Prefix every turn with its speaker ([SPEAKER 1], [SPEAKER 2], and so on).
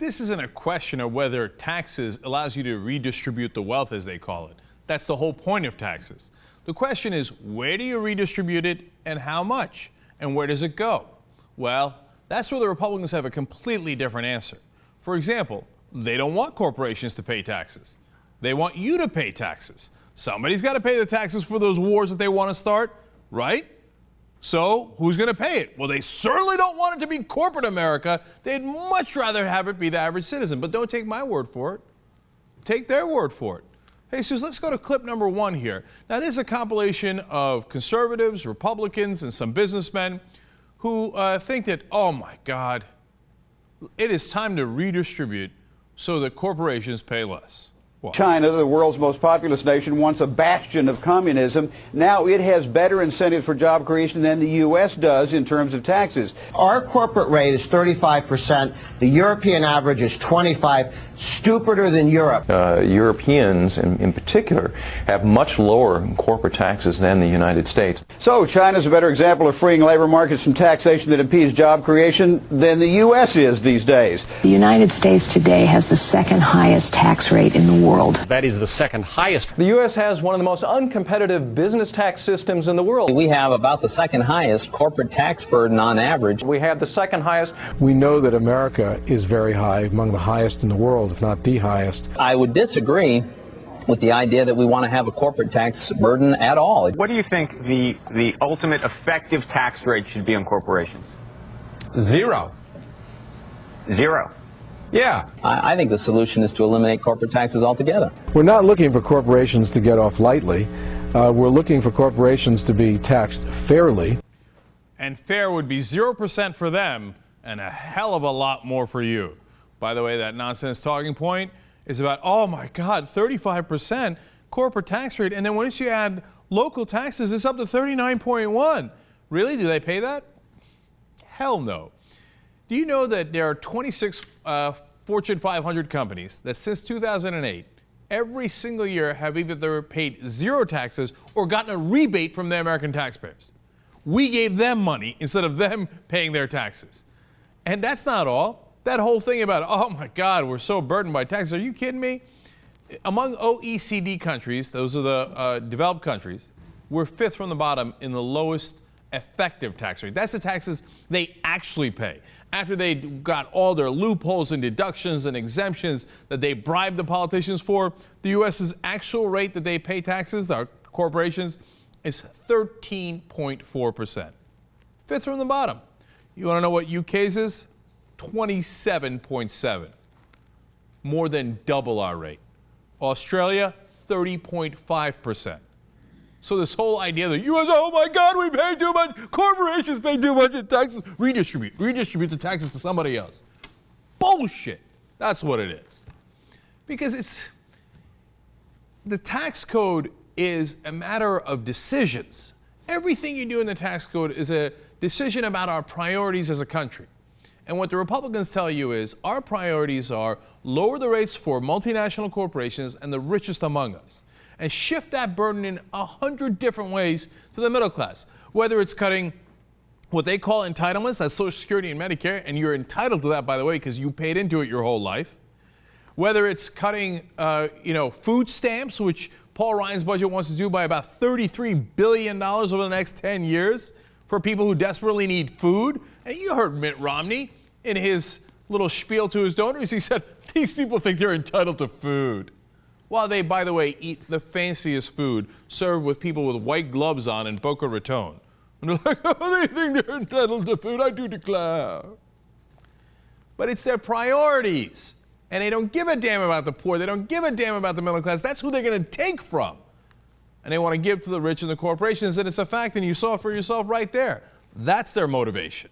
[SPEAKER 1] this isn't a question of whether taxes allows you to redistribute the wealth, as they call it. That's the whole point of taxes. The question is, where do you redistribute it and how much? And where does it go? Well, that's where the Republicans have a completely different answer. For example, they don't want corporations to pay taxes. They want you to pay taxes. Somebody's got to pay the taxes for those wars that they want to start, right? So who's going to pay it? Well, they certainly don't want it to be corporate America. They'd much rather have it be the average citizen. But don't take my word for it. Take their word for it. Hey, Suze, let's go to clip number 1 here. Now, this is a compilation of conservatives, Republicans, and some businessmen who think that, oh my God, it is time to redistribute so that corporations pay less. Well,
[SPEAKER 2] China, the world's most populous nation, once a bastion of communism. Now it has better incentives for job creation than the U.S. does in terms of taxes.
[SPEAKER 3] Our corporate rate is 35%. The European average is 25%. Stupider than Europe.
[SPEAKER 4] Europeans, in particular, have much lower corporate taxes than the United States.
[SPEAKER 2] So China's a better example of freeing labor markets from taxation that impedes job creation than the U.S. is these days.
[SPEAKER 5] The United States today has the second highest tax rate in the world.
[SPEAKER 6] That is the second highest.
[SPEAKER 7] The U.S. has one of the most uncompetitive business tax systems in the world.
[SPEAKER 8] We have about the second highest corporate tax burden on average.
[SPEAKER 7] We have the second highest.
[SPEAKER 9] We know that America is very high, among the highest in the world, if not the highest.
[SPEAKER 8] I would disagree with the idea that we want to have a corporate tax burden at all.
[SPEAKER 10] What do you think the ultimate effective tax rate should be on corporations?
[SPEAKER 9] 0.
[SPEAKER 10] 0.
[SPEAKER 9] Yeah.
[SPEAKER 8] I think the solution is to eliminate corporate taxes altogether.
[SPEAKER 9] We're not looking for corporations to get off lightly. We're looking for corporations to be taxed fairly.
[SPEAKER 1] And fair would be 0% for them and a hell of a lot more for you. By the way, that nonsense talking point is about, oh my God, 35% corporate tax rate. And then once you add local taxes, it's up to 39.1. Really? Do they pay that? Hell no. Do you know that there are 26 Fortune 500 companies that since 2008, every single year have either paid 0 taxes or gotten a rebate from the American taxpayers? We gave them money instead of them paying their taxes. And that's not all. That whole thing about, oh my God, we're so burdened by taxes. Are you kidding me? Among OECD countries, those are the developed countries, we're 5th from the bottom in the lowest effective tax rate. That's the taxes they actually pay. After they got all their loopholes and deductions and exemptions that they bribed the politicians for, the U.S.'s actual rate that they pay taxes, our corporations, is 13.4%. 5th from the bottom. You want to know what UK's is? 27.7. More than double our rate. Australia, 30.5%. So this whole idea that U.S., oh my God, we pay too much, corporations pay too much in taxes, redistribute the taxes to somebody else. Bullshit. That's what it is. Because the tax code is a matter of decisions. Everything you do in the tax code is a decision about our priorities as a country. And what the Republicans tell you is our priorities are lower the rates for multinational corporations and the richest among us, and shift that burden in 100 different ways to the middle class. Whether it's cutting what they call entitlements, that's Social Security and Medicare, and you're entitled to that, by the way, because you paid into it your whole life. Whether it's cutting, food stamps, which Paul Ryan's budget wants to do by about $33 billion over the next 10 years for people who desperately need food. And you heard Mitt Romney in his little spiel to his donors. He said, these people think they're entitled to food. While they, by the way, eat the fanciest food served with people with white gloves on in Boca Raton. And they're like, oh, they think they're entitled to food. I do declare. But it's their priorities. And they don't give a damn about the poor. They don't give a damn about the middle class. That's who they're going to take from. And they want to give to the rich and the corporations. And it's a fact, and you saw it for yourself right there. That's their motivation.